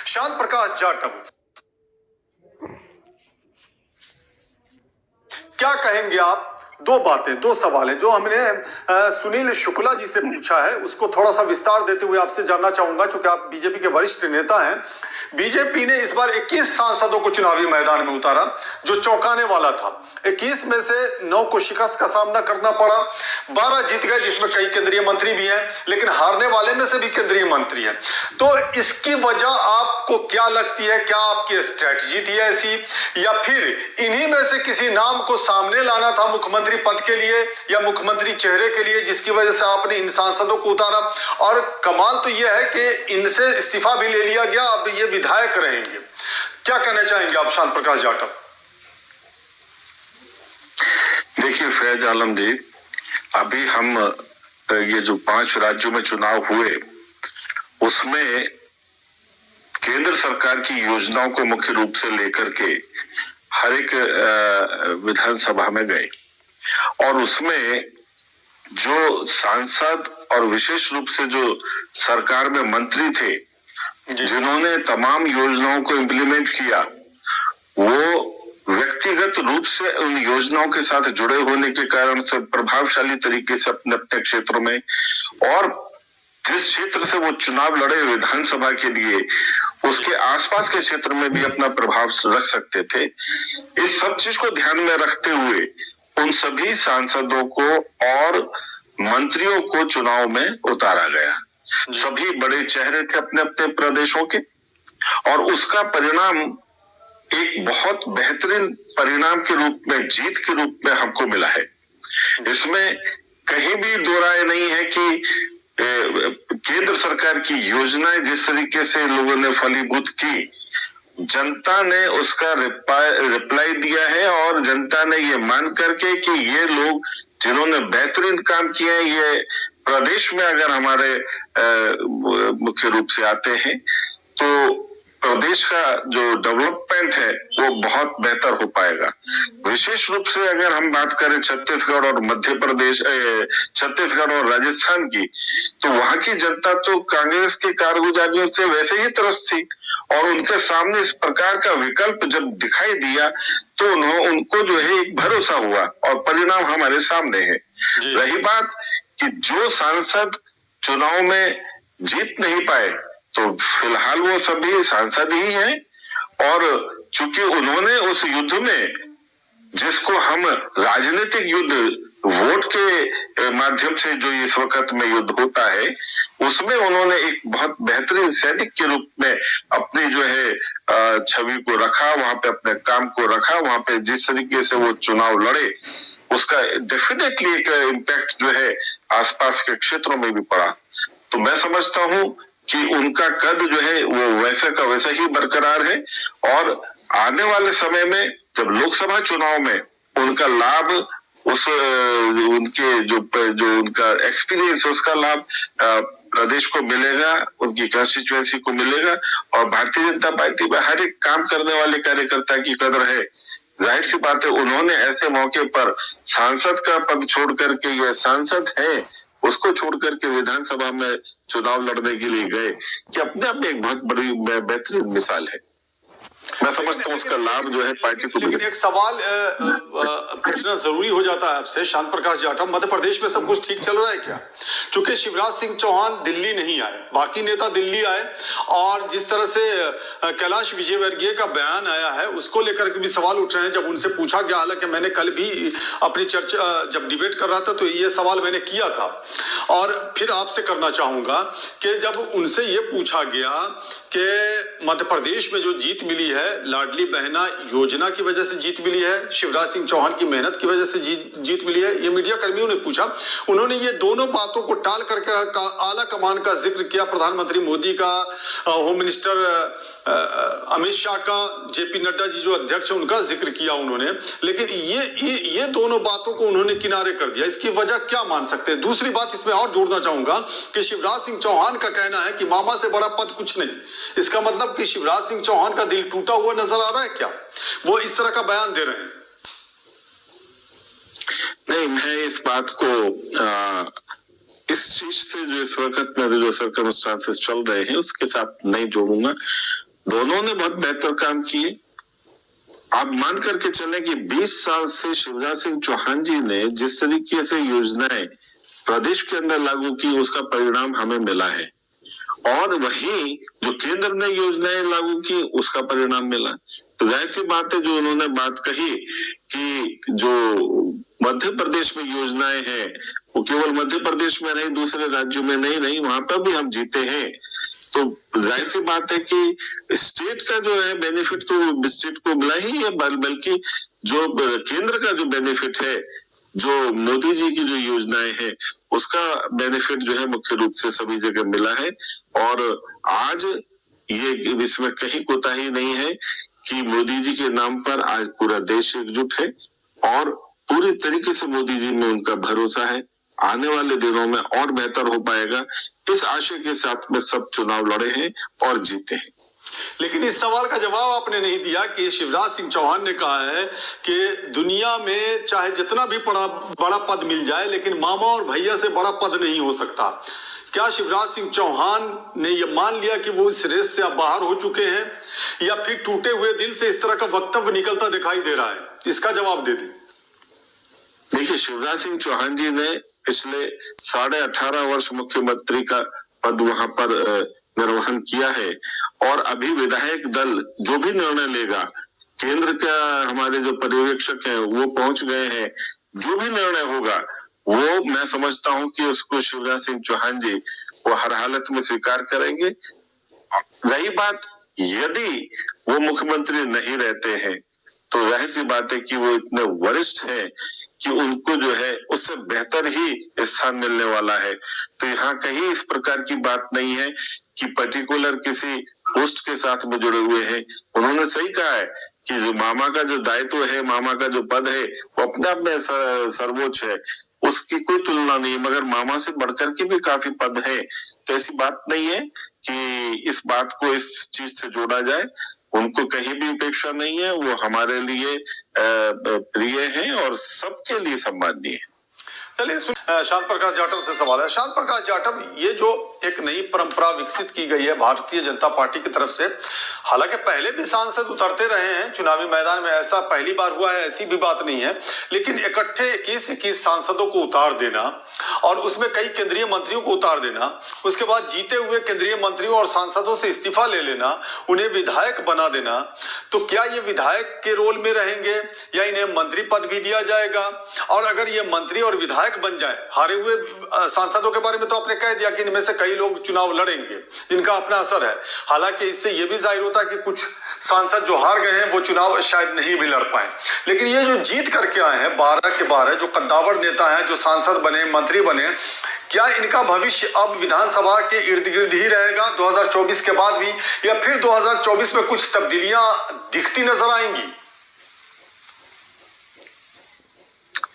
शांत प्रकाश जाटव, क्या कहेंगे आप? दो बातें, दो सवाल है जो हमने सुनील शुक्ला जी से पूछा है, उसको थोड़ा सा विस्तार देते हुए आपसे जानना चाहूंगा, क्योंकि आप बीजेपी के वरिष्ठ नेता हैं। बीजेपी ने इस बार 21 सांसदों को चुनावी मैदान में उतारा, जो चौंकाने वाला था। 21 में से 9 को शिकस्त का सामना करना पड़ा, 12 जीत गए, जिसमें कई केंद्रीय मंत्री भी हैं, लेकिन हारने वाले में से भी केंद्रीय मंत्री हैं। तो इसकी वजह आपको क्या लगती है? क्या आपकी स्ट्रैटेजी थी ऐसी, या फिर इन्हीं में से किसी नाम को सामने लाना था मुख्यमंत्री पद के लिए या मुख्यमंत्री चेहरे के लिए, जिसकी वजह से आपने इन सांसदों को उतारा? और कमाल तो यह है कि इनसे इस्तीफा भी ले लिया गया, अब ये विधायक रहेंगे। क्या कहना चाहेंगे आप, शांत प्रकाश जाटव? देखिए फैज आलम जी, अभी हम ये जो 5 राज्यों में चुनाव हुए, उसमें केंद्र सरकार की योजनाओं को मुख्य रूप से लेकर के हर एक विधानसभा में गए, और उसमें जो सांसद और विशेष रूप से जो सरकार में मंत्री थे, जिन्होंने तमाम योजनाओं को इम्प्लीमेंट किया, वो व्यक्तिगत रूप से उन योजनाओं के साथ जुड़े होने के कारण से प्रभावशाली तरीके से अपने अपने क्षेत्रों में, और जिस क्षेत्र से वो चुनाव लड़े विधानसभा के लिए, उसके आसपास के क्षेत्र में भी अपना प्रभाव रख सकते थे। इस सब चीज को ध्यान में रखते हुए उन सभी सांसदों को और मंत्रियों को चुनाव में उतारा गया। सभी बड़े चेहरे थे अपने अपने प्रदेशों के, और उसका परिणाम एक बहुत बेहतरीन परिणाम के रूप में, जीत के रूप में हमको मिला है। इसमें कहीं भी दो राय नहीं है कि केंद्र सरकार की योजनाएं जिस तरीके से लोगों ने फलीभूत की, जनता ने उसका रिप्लाई दिया है, और जनता ने ये मान करके कि ये लोग जिन्होंने बेहतरीन काम किए हैं, ये प्रदेश में अगर हमारे मुख्य रूप से आते हैं तो प्रदेश का जो डेवलपमेंट है वो बहुत बेहतर हो पाएगा। विशेष रूप से अगर हम बात करें छत्तीसगढ़ और मध्य प्रदेश, छत्तीसगढ़ और राजस्थान की, तो वहां की जनता तो कांग्रेस के कारगुजारियों से वैसे ही त्रस्त थी, और उनके सामने इस प्रकार का विकल्प जब दिखाई दिया तो उनको जो है एक भरोसा हुआ, और परिणाम हमारे सामने है। रही बात कि जो सांसद चुनाव में जीत नहीं पाए, तो फिलहाल वो सभी सांसद ही हैं, और चूंकि उन्होंने उस युद्ध में, जिसको हम राजनीतिक युद्ध वोट के माध्यम से जो इस वक्त में युद्ध होता है, उसमें उन्होंने एक बहुत बेहतरीन सैनिक के रूप में अपनी जो है छवि को रखा, वहां पे अपने काम को रखा, वहां पे जिस तरीके से वो चुनाव लड़े, उसका डेफिनेटली एक इम्पैक्ट जो है आसपास के क्षेत्रों में भी पड़ा। तो मैं समझता हूं कि उनका कद जो है वो वैसे का वैसा ही बरकरार है, और आने वाले समय में जब लोकसभा चुनाव में उनका लाभ, उस उनके जो उनका एक्सपीरियंस है, उसका लाभ प्रदेश को मिलेगा, उनकी कंस्टिट्यूएंसी को मिलेगा, और भारतीय जनता पार्टी में हर एक काम करने वाले कार्यकर्ता की कदर है। जाहिर सी बात है, उन्होंने ऐसे मौके पर सांसद का पद छोड़ करके, ये सांसद है उसको छोड़ करके विधानसभा में चुनाव लड़ने के लिए गए, कि अपने आप में एक बहुत बड़ी बेहतरीन मिसाल है। मैं समझता हूँ उसका लाभ जो है पार्टी को। लेकिन एक सवाल पूछना जरूरी हो जाता है आपसे, शांत प्रकाश जाटव, मध्य प्रदेश में सब कुछ ठीक चल रहा है क्या? क्योंकि शिवराज सिंह चौहान दिल्ली नहीं आए, बाकी नेता दिल्ली आए, और जिस तरह से कैलाश विजयवर्गीय का बयान आया है उसको लेकर के भी सवाल उठ रहे हैं। जब उनसे पूछा गया, हालांकि मैंने कल भी अपनी चर्चा जब डिबेट कर रहा था तो ये सवाल मैंने किया था, और फिर आपसे करना चाहूंगा कि जब उनसे ये पूछा गया कि मध्य प्रदेश में जो जीत मिली है, लाडली बहना योजना की वजह से जीत मिली है, शिवराज सिंह चौहान की मेहनत की वजह से जीत मिली है, ये मीडिया कर्मियों ने पूछा। उन्होंने ये दोनों बातों को टाल करके आला कमान का जिक्र किया, प्रधानमंत्री मोदी का, होम मिनिस्टर अमित शाह का, जेपी नड्डा जी जो अध्यक्ष है उनका जिक्र किया उन्होंने, लेकिन ये दोनों बातों को उन्होंने किनारे कर दिया। इसकी वजह क्या मान सकते हैं? दूसरी बात इसमें और जोड़ना चाहूंगा कि शिवराज सिंह चौहान का कहना है कि मामा से बड़ा पद कुछ नहीं। इसका मतलब कि शिवराज सिंह चौहान का दिल टूटा हुआ नजर आ रहा है क्या? वो इस तरह का बयान दे रहे हैं। नहीं, मैं इस बात को इस चीज से जो इस वक्त में जो सर्कमस्टांसेस चल रहे हैं उसके साथ नहीं जोड़ूंगा। दोनों ने बहुत बेहतर काम किए। आप मान करके चले कि 20 साल से शिवराज सिंह चौहान जी ने जिस तरीके से योजनाएं प्रदेश के अंदर लागू की, उसका परिणाम हमें मिला है, और वही जो केंद्र ने योजनाएं लागू की उसका परिणाम मिला। तो जाहिर सी बात है, जो उन्होंने बात कही कि जो मध्य प्रदेश में योजनाएं हैं वो केवल मध्य प्रदेश में नहीं, दूसरे राज्यों में नहीं, वहां पर भी हम जीते हैं। तो जाहिर सी बात है कि स्टेट का जो है बेनिफिट तो स्टेट को मिला ही है, बल्कि जो केंद्र का जो बेनिफिट है, जो मोदी जी की जो योजनाएं हैं, उसका बेनिफिट जो है मुख्य रूप से सभी जगह मिला है। और आज ये इसमें कहीं कोताही नहीं है कि मोदी जी के नाम पर आज पूरा देश एकजुट है और पूरी तरीके से मोदी जी में उनका भरोसा है। आने वाले दिनों में और बेहतर हो पाएगा, इस आशय के साथ में सब चुनाव लड़े हैं और जीते हैं। लेकिन इस सवाल का जवाब आपने नहीं दिया कि शिवराज सिंह चौहान ने कहा है कि दुनिया में चाहे जितना भी बड़ा पद मिल जाए, लेकिन मामा और भैया से बड़ा पद नहीं हो सकता। क्या शिवराज सिंह चौहान ने यह मान लिया कि वो इस रेस से अब बाहर हो चुके हैं, या फिर टूटे हुए दिल से इस तरह का वक्तव्य निकलता दिखाई दे रहा है? इसका जवाब दे दी। देखिए, शिवराज सिंह चौहान जी ने पिछले 18.5 वर्ष मुख्यमंत्री का पद वहां पर निर्वहन किया है, और अभी विधायक दल जो भी निर्णय लेगा, केंद्र का हमारे जो पर्यवेक्षक हैं वो पहुंच गए हैं, जो भी निर्णय होगा वो मैं समझता हूं कि उसको शिवराज सिंह चौहान जी वो हर हालत में स्वीकार करेंगे। रही बात, यदि वो मुख्यमंत्री नहीं रहते हैं तो जाहिर सी बात है कि वो इतने वरिष्ठ हैं कि उनको जो है उससे बेहतर ही स्थान मिलने वाला है। तो यहाँ कहीं इस प्रकार की बात नहीं है कि पर्टिकुलर किसी पोस्ट के साथ में जुड़े हुए हैं। उन्होंने सही कहा है कि जो मामा का जो दायित्व है, मामा का जो पद है, वो अपने आप में सर्वोच्च है, उसकी कोई तुलना नहीं है, मगर मामा से बढ़कर के भी काफी पद है। तो ऐसी बात नहीं है कि इस बात को इस चीज से जोड़ा जाए। उनको कहीं भी उपेक्षा नहीं है, वो हमारे लिए प्रिय हैं और सबके लिए सम्माननीय है। चलिए, शांत प्रकाश जाटव से सवाल है। शांत प्रकाश जाटव, ये जो एक नई परंपरा विकसित की गई है भारतीय जनता पार्टी की तरफ से, हालांकि पहले भी सांसद उतरते रहे हैं चुनावी मैदान में, ऐसा पहली बार हुआ है ऐसी भी बात नहीं है, लेकिन इकट्ठे 21 सांसदों को उतार देना और उसमें कई केंद्रीय मंत्रियों को उतार देना, उसके बाद जीते हुए केंद्रीय मंत्रियों और सांसदों से इस्तीफा ले लेना, उन्हें विधायक बना देना, तो क्या ये विधायक के रोल में रहेंगे या इन्हें मंत्री पद भी दिया जाएगा? और अगर ये मंत्री और विधायक बन जाए, हारे हुए सांसदों के बारे में तो आपने कह दिया कि इनमें से कई लोग चुनाव लड़ेंगे जिनका अपना असर है, हालांकि इससे यह भी जाहिर होता है कि कुछ सांसद जो हार गए हैं वो चुनाव शायद नहीं भी लड़ पाए, लेकिन ये जो जीत करके आए हैं 12 के 12 जो कद्दावर नेता हैं, जो सांसद बने, मंत्री बने, क्या इनका भविष्य अब विधानसभा के इर्द गिर्द ही रहेगा 2024 के बाद भी, या फिर 2024 में कुछ तब्दीलियां दिखती नजर आएंगी?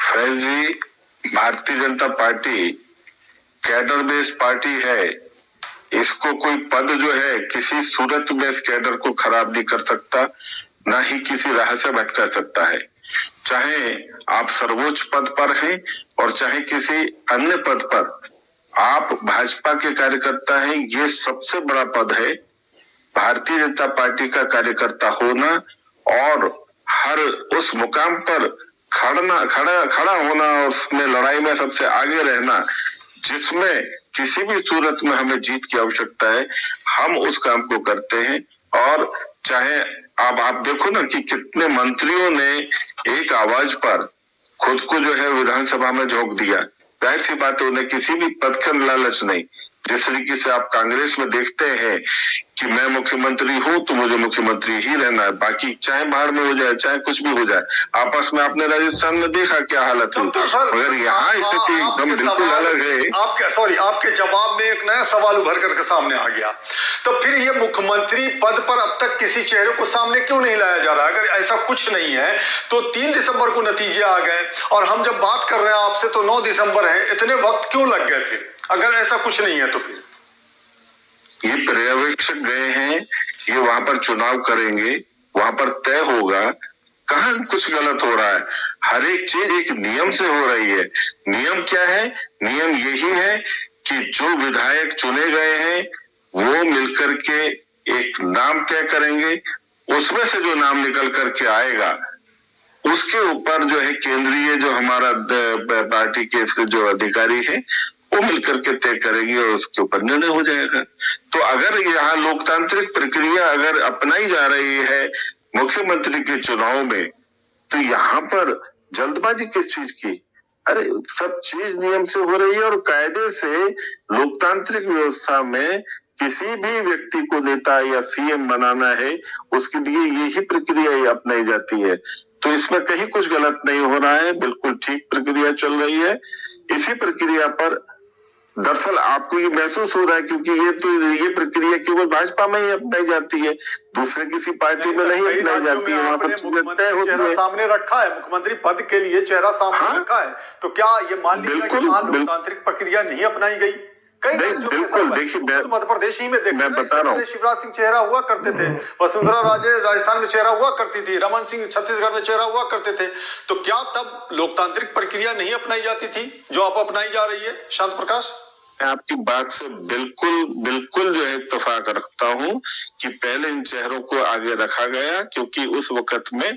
फैज जी, Bharatiya Janata party cadre based party है। इसको कोई पद जो है किसी सूरत में इस कैडर को खराब नहीं कर सकता, ना ही किसी राह से भटका सकता है। चाहे आप सर्वोच्च पद पर हैं और चाहे किसी अन्य पद पर, आप भाजपा के कार्यकर्ता हैं, ये सबसे बड़ा पद है। भारतीय जनता पार्टी का कार्यकर्ता होना और हर उस मुकाम पर खड़ा होना और उसमें लड़ाई में सबसे आगे रहना, जिसमें किसी भी सूरत में हमें जीत की आवश्यकता है, हम उस काम को करते हैं। और चाहे आप देखो ना कि कितने मंत्रियों ने एक आवाज पर खुद को जो है विधानसभा में झोंक दिया। जाहिर सी बात है, उन्हें किसी भी पद का लालच नहीं। जिस तरीके से आप कांग्रेस में देखते हैं कि मैं मुख्यमंत्री हूं तो मुझे मुख्यमंत्री ही रहना है, बाकी चाहे बाहर में हो जाए चाहे कुछ भी हो जाए। आपस में आपने राजस्थान में देखा क्या हालत हुई, मगर यहाँ स्थिति एकदम बिल्कुल अलग है। आपके जवाब में एक नया सवाल उभर करके सामने आ गया, तो फिर ये मुख्यमंत्री पद पर अब तक किसी चेहरे को सामने क्यों नहीं लाया जा रहा? अगर ऐसा कुछ नहीं है तो 3 दिसंबर को नतीजे आ गए और हम जब बात कर रहे हैं आपसे तो 9 दिसंबर है, इतने वक्त क्यों लग गए? फिर अगर ऐसा कुछ नहीं है तो फिर ये पर्यवेक्षक गए हैं, ये वहां पर चुनाव करेंगे, वहां पर तय होगा कहाँ कुछ गलत हो रहा है। हर एक चीज एक नियम से हो रही है। नियम क्या है? नियम यही है कि जो विधायक चुने गए हैं वो मिलकर के एक नाम तय करेंगे, उसमें से जो नाम निकल करके आएगा उसके ऊपर जो है केंद्रीय जो हमारा पार्टी के जो अधिकारी है वो मिलकर के तय करेगी और उसके ऊपर निर्णय हो जाएगा। तो अगर यहाँ लोकतांत्रिक प्रक्रिया अगर अपनाई जा रही है मुख्यमंत्री के चुनाव में, तो यहाँ पर जल्दबाजी किस चीज की? अरे सब चीज नियम से हो रही है और कायदे से लोकतांत्रिक व्यवस्था में किसी भी व्यक्ति को नेता या सीएम बनाना है, उसके लिए यही प्रक्रिया अपनाई जाती है। तो इसमें कहीं कुछ गलत नहीं हो रहा है, बिल्कुल ठीक प्रक्रिया चल रही है। इसी प्रक्रिया पर दरअसल आपको ये महसूस हो रहा है क्योंकि ये प्रक्रिया केवल भाजपा में ही अपनाई जाती है, दूसरे किसी पार्टी में नहीं अपनाई जाती है। वहां पर मुख्यमंत्री चेहरा सामने रखा है, मुख्यमंत्री पद के लिए चेहरा सामने रखा है, तो क्या ये मान लीजिए कि लोकतांत्रिक प्रक्रिया नहीं अपनाई गई? बिल्कुल, देखिए मध्य प्रदेश ही में मैं बता रहा हूँ, शिवराज सिंह चेहरा हुआ करते थे, वसुंधरा राजे राजस्थान में चेहरा हुआ करती थी, रमन सिंह छत्तीसगढ़ में चेहरा हुआ करते थे, तो क्या तब लोकतांत्रिक प्रक्रिया नहीं अपनाई जाती थी जो आप अपनाई जा रही है शांत प्रकाश? मैं आपकी बात से बिल्कुल जो है इत्तेफाक रखता हूं कि पहले इन चेहरों को आगे रखा गया क्योंकि उस वक्त में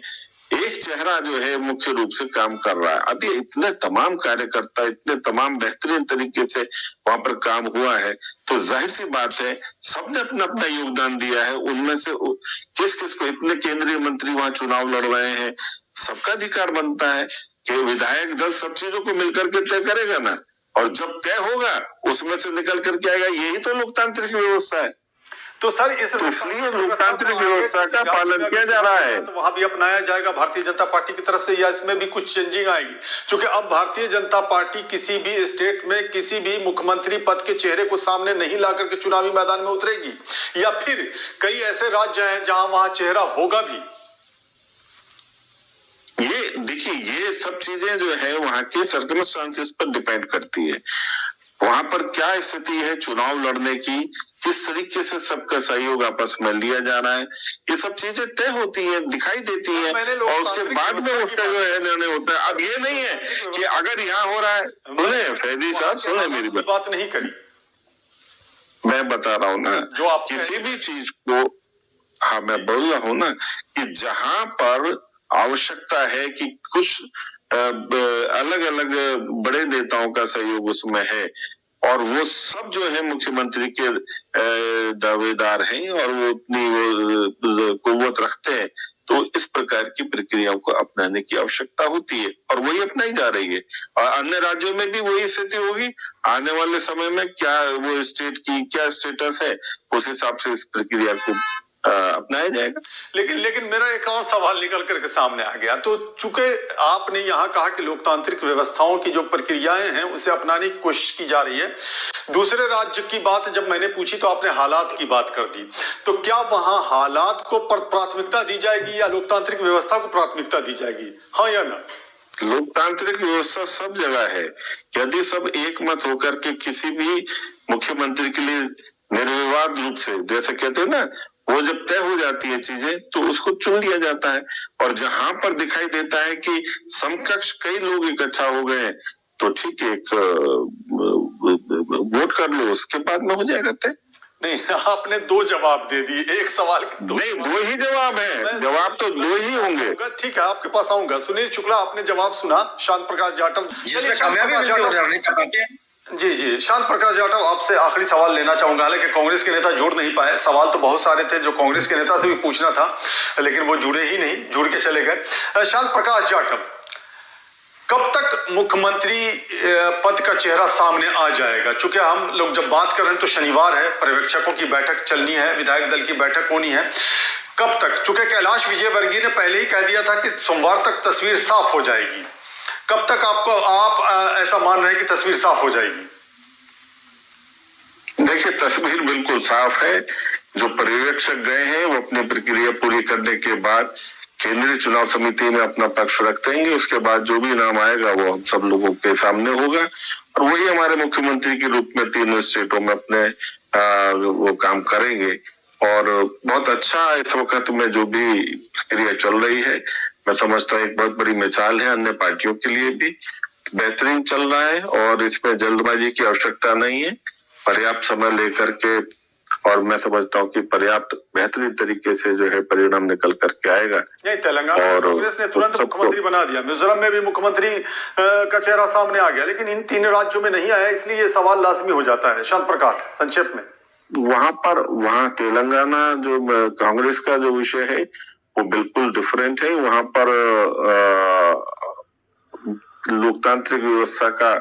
एक चेहरा जो है मुख्य रूप से काम कर रहा है। अभी इतने तमाम कार्यकर्ता इतने तमाम बेहतरीन तरीके से वहां पर काम हुआ है, तो जाहिर सी बात है सबने अपना अपना योगदान दिया है। उनमें से किस किस को, इतने केंद्रीय मंत्री वहां चुनाव लड़ रहे हैं, सबका अधिकार बनता है कि विधायक दल सब चीजों को मिलकर के तय करेगा ना, और जब तय होगा उसमें से निकल करके आएगा। यही तो लोकतांत्रिक व्यवस्था है। तो सर इसलिए लोकतांत्रिक व्यवस्था का पालन किया जा रहा है, तो वहां भी अपनाया जाएगा भारतीय जनता पार्टी की तरफ से, या इसमें भी कुछ चेंजिंग आएगी? क्योंकि अब भारतीय जनता पार्टी किसी भी स्टेट में किसी भी मुख्यमंत्री पद के चेहरे को सामने नहीं ला करके चुनावी मैदान में उतरेगी, या फिर कई ऐसे राज्य हैं जहां वहां चेहरा होगा भी? ये देखिए, ये सब चीजें जो है वहां के सर्कमस्टांसेस पर डिपेंड करती है। वहां पर क्या स्थिति है चुनाव लड़ने की, किस तरीके से सबका सहयोग आपस में लिया जा रहा है, ये सब चीजें तय होती है, दिखाई देती है, और उसके बाद में उसका जो है निर्णय होता है। अब ये नहीं है कि अगर यहाँ हो रहा है, सुने फैजी साहब, सुने मेरी बात नहीं करी, मैं बता रहा हूँ ना, जो आप किसी भी चीज को, हाँ मैं बोल रहा हूँ ना कि जहां पर आवश्यकता है कि कुछ अलग अलग बड़े नेताओं का सहयोग उसमें है, और वो सब जो है मुख्यमंत्री के दावेदार हैं और वो उतनी कुव्वत रखते हैं, तो इस प्रकार की प्रक्रियाओं को अपनाने की आवश्यकता होती है और वही अपनाई जा रही है। और अन्य राज्यों में भी वही स्थिति होगी। आने वाले समय में क्या वो स्टेट की क्या स्टेटस है, उस हिसाब से इस प्रक्रिया को अपनाया जाएगा। लेकिन मेरा एक और सवाल निकल करके सामने आ गया। तो चूंकि आपने यहाँ कहा कि लोकतांत्रिक व्यवस्थाओं की जो प्रक्रियाएं हैं उसे अपनाने की कोशिश की जा रही है, दूसरे राज्य की बात जब मैंने पूछी तो आपने हालात की बात कर दी, तो क्या वहां हालात को प्राथमिकता दी जाएगी या लोकतांत्रिक व्यवस्था को प्राथमिकता दी जाएगी, हाँ या ना? लोकतांत्रिक व्यवस्था सब जगह है। यदि सब एक मत होकर के किसी भी मुख्यमंत्री के लिए निर्विवाद रूप से, जैसे कहते हैं ना, वो जब तय हो जाती है चीजें तो उसको चुन लिया जाता है, और जहां पर दिखाई देता है कि समकक्ष कई लोग इकट्ठा हो गए तो ठीक है, एक वोट कर लो, उसके बाद में हो जाएगा तय। नहीं, आपने दो जवाब दे दिए, एक सवाल के दो ही जवाब है, जवाब तो दो ही होंगे। ठीक है, आपके पास आऊंगा। सुनील शुक्ला, आपने जवाब सुना शांत प्रकाश जाटव, जिसमें कामयाबी मिलती है नहीं कर पाते। जी शांत प्रकाश जाटव, आपसे आखिरी सवाल लेना चाहूंगा। हालांकि कांग्रेस के नेता जुड़ नहीं पाए, सवाल तो बहुत सारे थे जो कांग्रेस के नेता से भी पूछना था, लेकिन वो जुड़े ही नहीं, जुड़ के चले गए। शांत प्रकाश जाटव, कब तक मुख्यमंत्री पद का चेहरा सामने आ जाएगा? चूंकि हम लोग जब बात कर रहे हैं तो शनिवार है, पर्यवेक्षकों की बैठक चलनी है, विधायक दल की बैठक होनी है, कब तक? चूंकि कैलाश विजयवर्गीय ने पहले ही कह दिया था कि सोमवार तक तस्वीर साफ हो जाएगी, कब तक आप ऐसा मान रहे हैं कि तस्वीर साफ हो जाएगी? देखिए, तस्वीर बिल्कुल साफ है। जो पर्यवेक्षक गए हैं वो अपनी प्रक्रिया पूरी करने के बाद केंद्रीय चुनाव समिति में अपना पक्ष रख देंगे। उसके बाद जो भी नाम आएगा वो हम सब लोगों के सामने होगा, और वही हमारे मुख्यमंत्री के रूप में तीनों स्टेटों में अपने वो काम करेंगे। और बहुत अच्छा इस वक्त में जो भी प्रक्रिया चल रही है, मैं समझता हूँ एक बहुत बड़ी मिसाल है, अन्य पार्टियों के लिए भी बेहतरीन चल रहा है, और इसमें जल्दबाजी की आवश्यकता नहीं है। पर्याप्त समय लेकर के और मैं समझता हूँ कि पर्याप्त बेहतरीन तरीके से जो है परिणाम निकल करके आएगा। नहीं, तेलंगाना में कांग्रेस ने तुरंत मुख्यमंत्री बना दिया, मिजोरम में भी मुख्यमंत्री का चेहरा सामने आ गया, लेकिन इन 3 राज्यों में नहीं आया, इसलिए ये सवाल लाजमी हो जाता है। शांत प्रकाश, संक्षेप में। वहां तेलंगाना जो कांग्रेस का जो विषय है वो बिल्कुल डिफरेंट है। वहां पर लोकतांत्रिक व्यवस्था का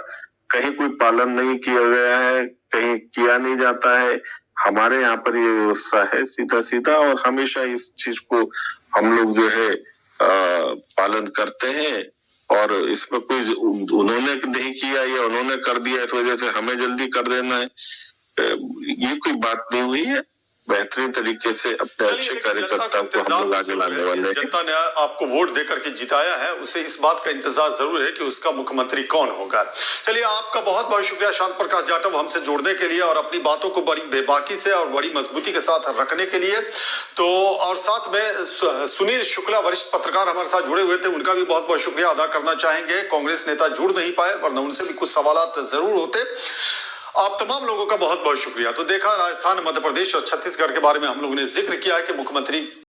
कहीं कोई पालन नहीं किया गया है, कहीं किया नहीं जाता है। हमारे यहाँ पर ये व्यवस्था है सीधा सीधा, और हमेशा इस चीज को हम लोग जो है पालन करते हैं। और इसमें कोई उन्होंने नहीं किया या उन्होंने कर दिया इस वजह से हमें जल्दी कर देना है, ये कोई बात नहीं हुई है। बेहतरीन तरीके से अपने अच्छे कार्यकर्ताओं को हम लोग आगे लाने वाले हैं। जनता ने आपको वोट देकर के जिताया है, उसे इस बात का इंतजार जरूर है कि उसका मुख्यमंत्री कौन होगा। चलिए, आपका बहुत बहुत शुक्रिया शांत प्रकाश जाटव हमसे जुड़ने के लिए और अपनी बातों को बड़ी बेबाकी से और बड़ी मजबूती के साथ रखने के लिए। तो और साथ में सुनील शुक्ला वरिष्ठ पत्रकार हमारे साथ जुड़े हुए थे, उनका भी बहुत बहुत शुक्रिया अदा करना चाहेंगे। कांग्रेस नेता जुड़ नहीं पाए, वरना उनसे भी कुछ सवाल जरूर होते। आप तमाम लोगों का बहुत बहुत शुक्रिया। तो देखा, राजस्थान, मध्य प्रदेश और छत्तीसगढ़ के बारे में हम लोगों ने जिक्र किया है कि मुख्यमंत्री